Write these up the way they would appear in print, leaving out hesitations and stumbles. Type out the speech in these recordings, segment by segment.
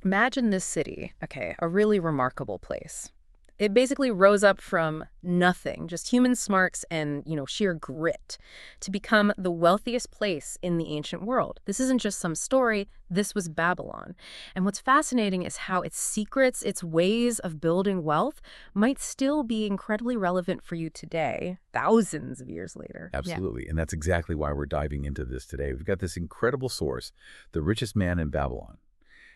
Imagine this city, okay, a really remarkable place. It basically rose up from nothing, just human smarts and, sheer grit, to become the wealthiest place in the ancient world. This isn't just some story, this was Babylon. And what's fascinating is how its secrets, its ways of building wealth, might still be incredibly relevant for you today, thousands of years later. Absolutely. And that's exactly why we're diving into this today. We've got this incredible source, The Richest Man in Babylon.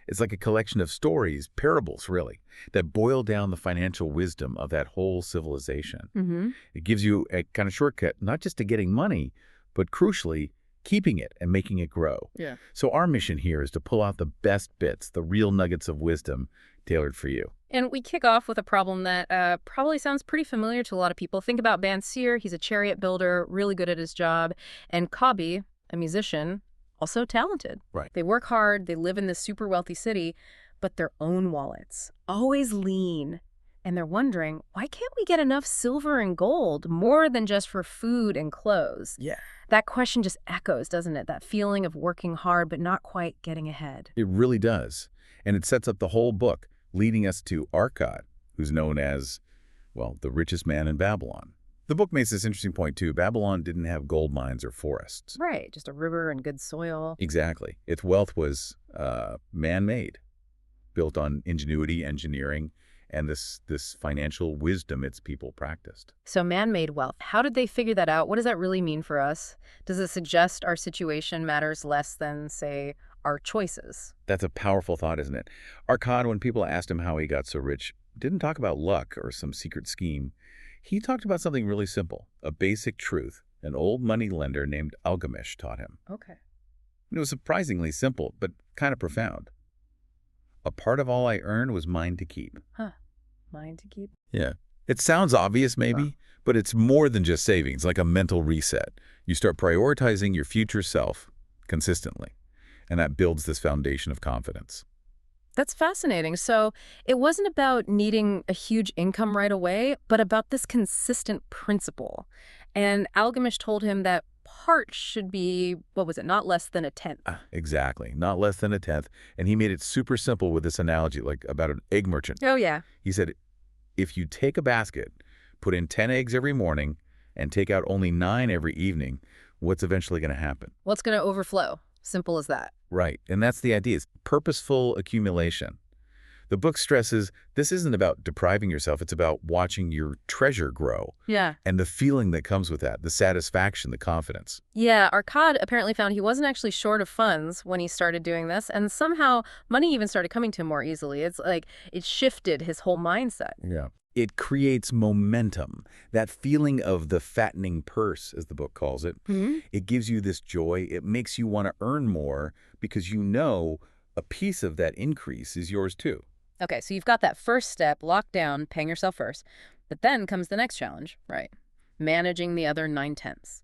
It's like a collection of stories, parables really, that boil down the financial wisdom of that whole civilization. It gives you a kind of shortcut, not just to getting money, but crucially, keeping it and making it grow. Yeah. So our mission here is to pull out the best bits, the real nuggets of wisdom tailored for you. And we kick off with a problem that probably sounds pretty familiar to a lot of people. Think about Bansir. He's a chariot builder, really good at his job. And Kabi, a musician, also talented. Right. They work hard, they live in this super wealthy city, but their own wallets, always lean. And they're wondering, why can't we get enough silver and gold, more than just for food and clothes? Yeah. That question just echoes, doesn't it? That feeling of working hard, but not quite getting ahead. It really does. And it sets up the whole book, leading us to Arcad, who's known as, well, the richest man in Babylon. The book makes this interesting point, too. Babylon didn't have gold mines or forests. Right, just a river and good soil. Exactly. Its wealth was man-made, built on ingenuity, engineering, and this financial wisdom its people practiced. So man-made wealth, how did they figure that out? What does that really mean for us? Does it suggest our situation matters less than, say, our choices? That's a powerful thought, isn't it? Arcad, when people asked him how he got so rich, didn't talk about luck or some secret scheme. He talked about something really simple, a basic truth an old money lender named Algamish taught him. Okay. It was surprisingly simple, but kind of profound. A part of all I earned was mine to keep. Huh. Mine to keep? Yeah. It sounds obvious, maybe, but it's more than just savings, like a mental reset. You start prioritizing your future self consistently, and that builds this foundation of confidence. That's fascinating. So it wasn't about needing a huge income right away, but about this consistent principle. And Algamish told him that part should be, what was it, not less than a tenth. Exactly. Not less than a tenth. And he made it super simple with this analogy, like about an egg merchant. Oh, yeah. He said, if you take a basket, put in 10 eggs every morning, and take out only 9 every evening, what's eventually going to happen? What's going to overflow? Simple as that. Right. And that's the idea. It's purposeful accumulation. The book stresses this isn't about depriving yourself. It's about watching your treasure grow. Yeah. And the feeling that comes with that, the satisfaction, the confidence. Yeah, Arcad apparently found he wasn't actually short of funds when he started doing this, and somehow money even started coming to him more easily. It's like it shifted his whole mindset. Yeah. It creates momentum, that feeling of the fattening purse, as the book calls it. It gives you this joy. It makes you want to earn more because you know a piece of that increase is yours too. Okay, so you've got that first step locked down, paying yourself first. But then comes the next challenge, right? Managing the other 9/10.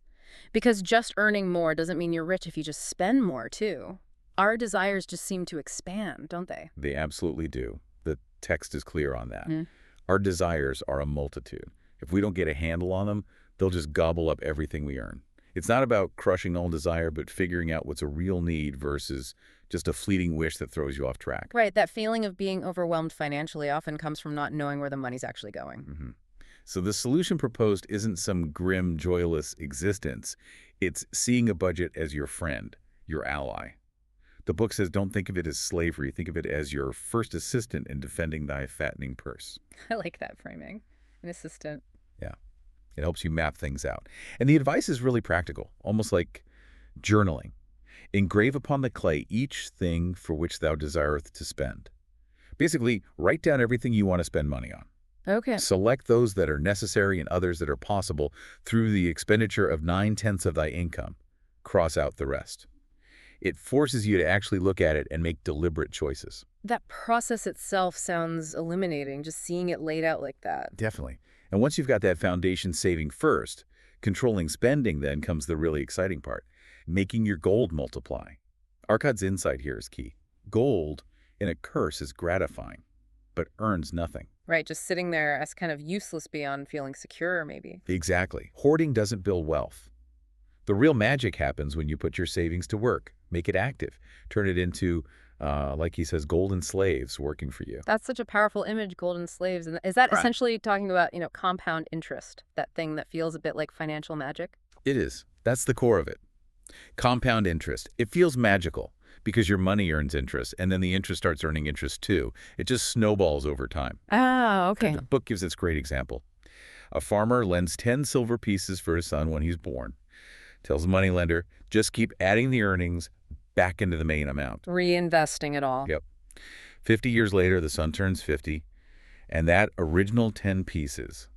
Because just earning more doesn't mean you're rich if you just spend more too. Our desires just seem to expand, don't they? They absolutely do. The text is clear on that. Our desires are a multitude. If we don't get a handle on them, they'll just gobble up everything we earn. It's not about crushing all desire, but figuring out what's a real need versus just a fleeting wish that throws you off track. Right, that feeling of being overwhelmed financially often comes from not knowing where the money's actually going. So the solution proposed isn't some grim, joyless existence. It's seeing a budget as your friend, your ally. The book says don't think of it as slavery. Think of it as your first assistant in defending thy fattening purse. I like that framing. An assistant. Yeah. It helps you map things out. And the advice is really practical, almost like journaling. Engrave upon the clay each thing for which thou desireth to spend. Basically, write down everything you want to spend money on. Okay. Select those that are necessary and others that are possible through the expenditure of 9/10 of thy income. Cross out the rest. It forces you to actually look at it and make deliberate choices. That process itself sounds eliminating, just seeing it laid out like that. Definitely. And once you've got that foundation saving first, controlling spending then comes the really exciting part, making your gold multiply. Arcad's insight here is key. Gold in a curse is gratifying, but earns nothing. Right, just sitting there as kind of useless beyond feeling secure, maybe. Exactly. Hoarding doesn't build wealth. The real magic happens when you put your savings to work, make it active, turn it into Like he says, golden slaves working for you. That's such a powerful image, golden slaves. And is that Right. essentially talking about, compound interest, that thing that feels a bit like financial magic? It is. That's the core of it. Compound interest. It feels magical because your money earns interest, and then the interest starts earning interest too. It just snowballs over time. Ah, okay. The book gives this great example. A farmer lends 10 silver pieces for his son when he's born. Tells the moneylender, just keep adding the earnings back into the main amount. Reinvesting it all. Yep. 50 years later, the son turns 50, and that original 10 pieces,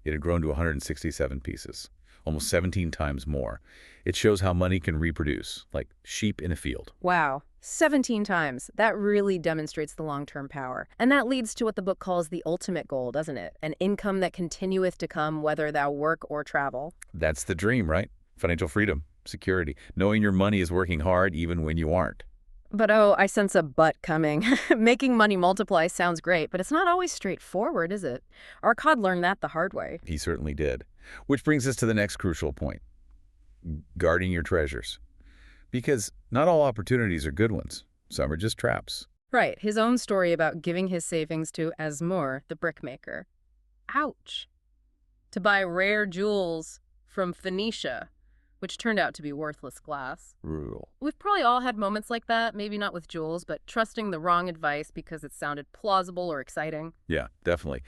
it had grown to 167 pieces, almost 17 times more. It shows how money can reproduce, like sheep in a field. Wow. 17 times. That really demonstrates the long-term power. And that leads to what the book calls the ultimate goal, doesn't it? An income that continueth to come whether thou work or travel. That's the dream, right? Financial freedom, security, knowing your money is working hard even when you aren't. But oh, I sense a but coming. Making money multiply sounds great, but it's not always straightforward, is it? Arcad learned that the hard way. He certainly did. Which brings us to the next crucial point, guarding your treasures. Because not all opportunities are good ones. Some are just traps. Right, his own story about giving his savings to Asmur, the brickmaker. Ouch. To buy rare jewels from Phoenicia, which turned out to be worthless glass. Brutal. We've probably all had moments like that, maybe not with jewels, but trusting the wrong advice because it sounded plausible or exciting. Yeah, definitely.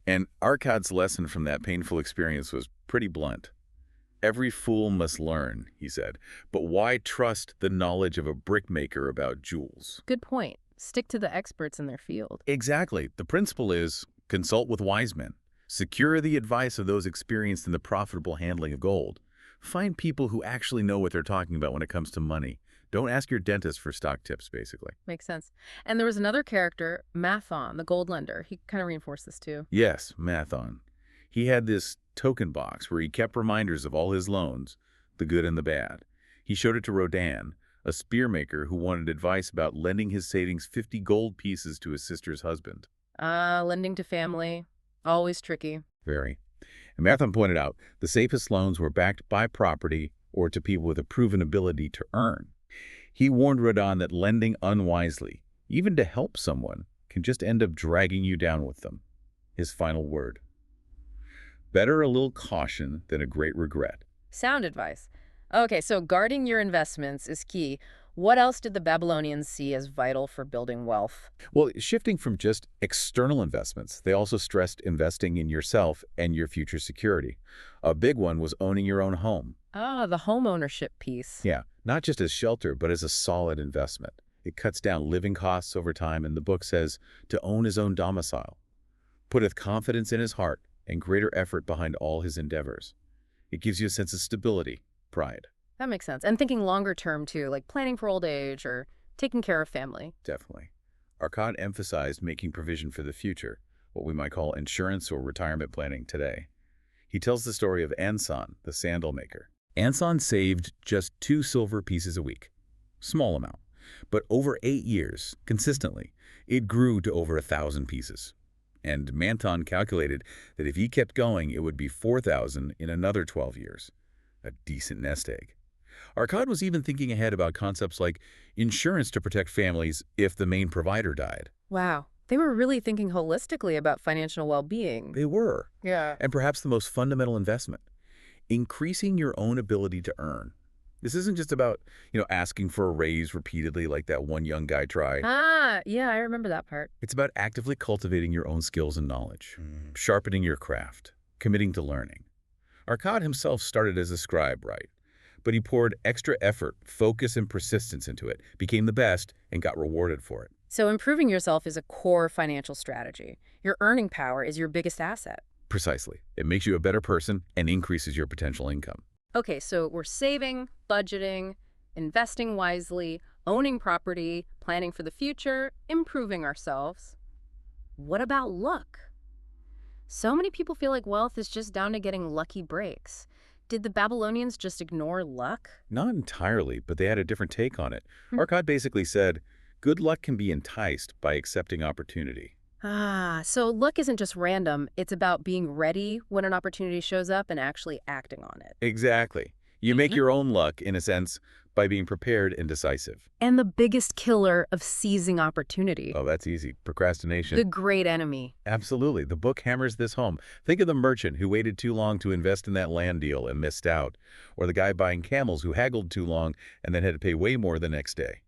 And Arcad's lesson from that painful experience was pretty blunt. Every fool must learn, he said, but why trust the knowledge of a brickmaker about jewels? Good point. Stick to the experts in their field. Exactly. The principle is consult with wise men. Secure the advice of those experienced in the profitable handling of gold. Find people who actually know what they're talking about when it comes to money. Don't ask your dentist for stock tips, basically. Makes sense. And there was another character, Mathon, the gold lender. He kind of reinforced this too. Yes, Mathon. He had this token box where he kept reminders of all his loans, the good and the bad. He showed it to Rodin, a spearmaker who wanted advice about lending his savings 50 gold pieces to his sister's husband. Lending to family, always tricky. Very. And Mathon pointed out the safest loans were backed by property or to people with a proven ability to earn. He warned Rodin that lending unwisely, even to help someone, can just end up dragging you down with them. His final word. Better a little caution than a great regret. Sound advice. Okay, so guarding your investments is key. What else did the Babylonians see as vital for building wealth? Well, shifting from just external investments, they also stressed investing in yourself and your future security. A big one was owning your own home. Ah, the home ownership piece. Yeah, not just as shelter, but as a solid investment. It cuts down living costs over time, and the book says to own his own domicile. Putteth confidence in his heart and greater effort behind all his endeavors. It gives you a sense of stability, pride. That makes sense. And thinking longer term, too, like planning for old age or taking care of family. Definitely. Arcad emphasized making provision for the future, what we might call insurance or retirement planning today. He tells the story of Anson, the sandal maker. Anson saved just 2 silver pieces a week. Small amount. But over 8 years, consistently, it grew to over 1,000 pieces. And Manton calculated that if he kept going, it would be 4,000 in another 12 years. A decent nest egg. Arcad was even thinking ahead about concepts like insurance to protect families if the main provider died. Wow. They were really thinking holistically about financial well-being. They were. Yeah. And perhaps the most fundamental investment, increasing your own ability to earn. This isn't just about, asking for a raise repeatedly like that one young guy tried. Yeah, I remember that part. It's about actively cultivating your own skills and knowledge, sharpening your craft, committing to learning. Arcad himself started as a scribe, right? But he poured extra effort, focus, and persistence into it, became the best, and got rewarded for it. So improving yourself is a core financial strategy. Your earning power is your biggest asset. Precisely. It makes you a better person and increases your potential income. Okay, so we're saving, budgeting, investing wisely, owning property, planning for the future, improving ourselves. What about luck? So many people feel like wealth is just down to getting lucky breaks. Did the Babylonians just ignore luck? Not entirely, but they had a different take on it. Arcad basically said, good luck can be enticed by accepting opportunity. So luck isn't just random. It's about being ready when an opportunity shows up and actually acting on it. Exactly. You make your own luck, in a sense, By being prepared and decisive. And the biggest killer of seizing opportunity. Oh, that's easy. Procrastination. The great enemy. Absolutely. The book hammers this home. Think of the merchant who waited too long to invest in that land deal and missed out, or the guy buying camels who haggled too long and then had to pay way more the next day.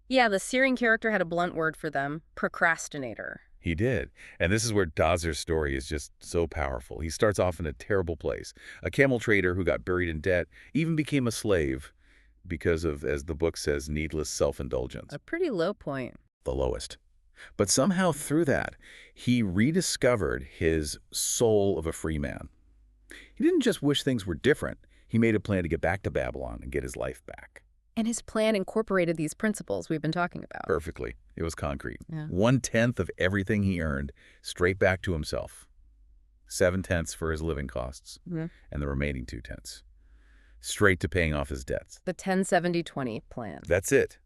Yeah, the Searing character had a blunt word for them: procrastinator. He did. And this is where Dazer's story is just so powerful. He starts off in a terrible place. A camel trader who got buried in debt, even became a slave because of, as the book says, needless self-indulgence. A pretty low point. The lowest. But somehow through that, he rediscovered his soul of a free man. He didn't just wish things were different. He made a plan to get back to Babylon and get his life back. And his plan incorporated these principles we've been talking about. Perfectly. It was concrete. Yeah. 1/10 of everything he earned straight back to himself. 7/10 for his living costs, Mm-hmm. and the remaining 2/10 straight to paying off his debts. The 10-70-20 plan. That's it.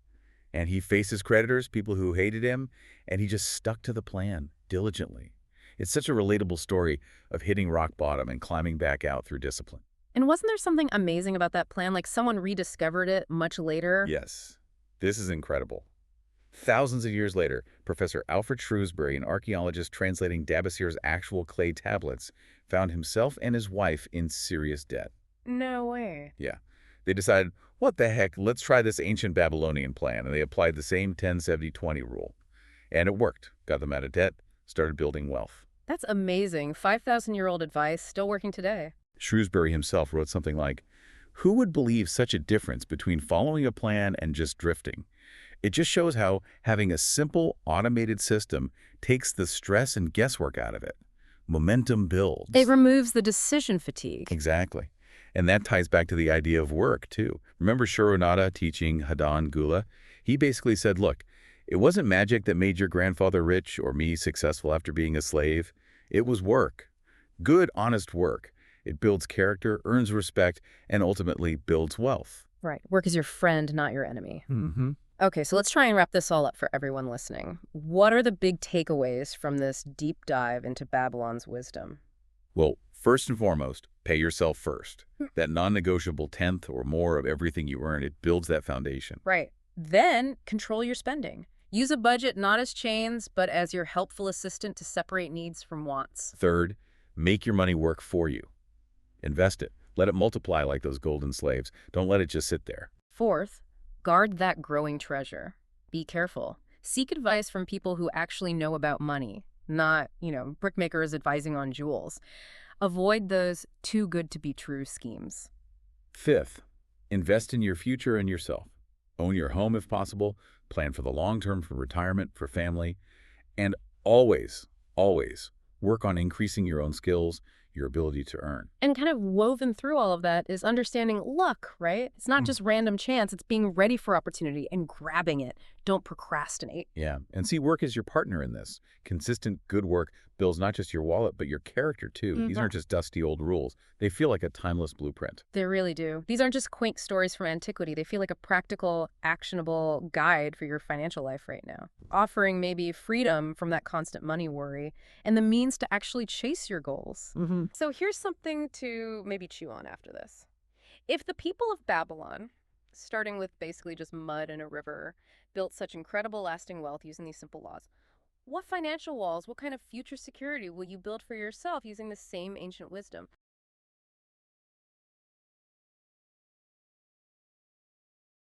And he faced his creditors, people who hated him, and he just stuck to the plan diligently. It's such a relatable story of hitting rock bottom and climbing back out through discipline. And wasn't there something amazing about that plan? Like someone rediscovered it much later? Yes, this is incredible. Thousands of years later, Professor Alfred Shrewsbury, an archaeologist translating Dabasir's actual clay tablets, found himself and his wife in serious debt. No way. Yeah. They decided, what the heck, let's try this ancient Babylonian plan, and they applied the same 10-70-20 rule. And it worked. Got them out of debt, started building wealth. That's amazing. 5,000-year-old advice, still working today. Shrewsbury himself wrote something like, "Who would believe such a difference between following a plan and just drifting? It just shows how having a simple, automated system takes the stress and guesswork out of it. Momentum builds." It removes the decision fatigue. Exactly. And that ties back to the idea of work, too. Remember Shurunada teaching Hadan Gula? He basically said, look, it wasn't magic that made your grandfather rich or me successful after being a slave. It was work. Good, honest work. It builds character, earns respect, and ultimately builds wealth. Right. Work is your friend, not your enemy. Mm-hmm. Okay, so let's try and wrap this all up for everyone listening. What are the big takeaways from this deep dive into Babylon's wisdom? Well, first and foremost, pay yourself first. That non-negotiable 10th or more of everything you earn, it builds that foundation. Right. Then control your spending. Use a budget not as chains, but as your helpful assistant to separate needs from wants. Third, make your money work for you. Invest it. Let it multiply like those golden slaves. Don't let it just sit there. Fourth, guard that growing treasure. Be careful. Seek advice from people who actually know about money, not, brickmakers advising on jewels. Avoid those too good to be true schemes. Fifth, invest in your future and yourself. Own your home if possible. Plan for the long term, for retirement, for family. And always, always work on increasing your own skills, your ability to earn. And kind of woven through all of that is understanding luck, right? It's not just random chance. It's being ready for opportunity and grabbing it. Don't procrastinate. Yeah, and see work as your partner in this. Consistent, good work builds not just your wallet, but your character, too. These aren't just dusty old rules. They feel like a timeless blueprint. They really do. These aren't just quaint stories from antiquity. They feel like a practical, actionable guide for your financial life right now, offering maybe freedom from that constant money worry and the means to actually chase your goals. So here's something to maybe chew on after this. If the people of Babylon, starting with basically just mud and a river, built such incredible lasting wealth using these simple laws, what financial walls, what kind of future security will you build for yourself using the same ancient wisdom?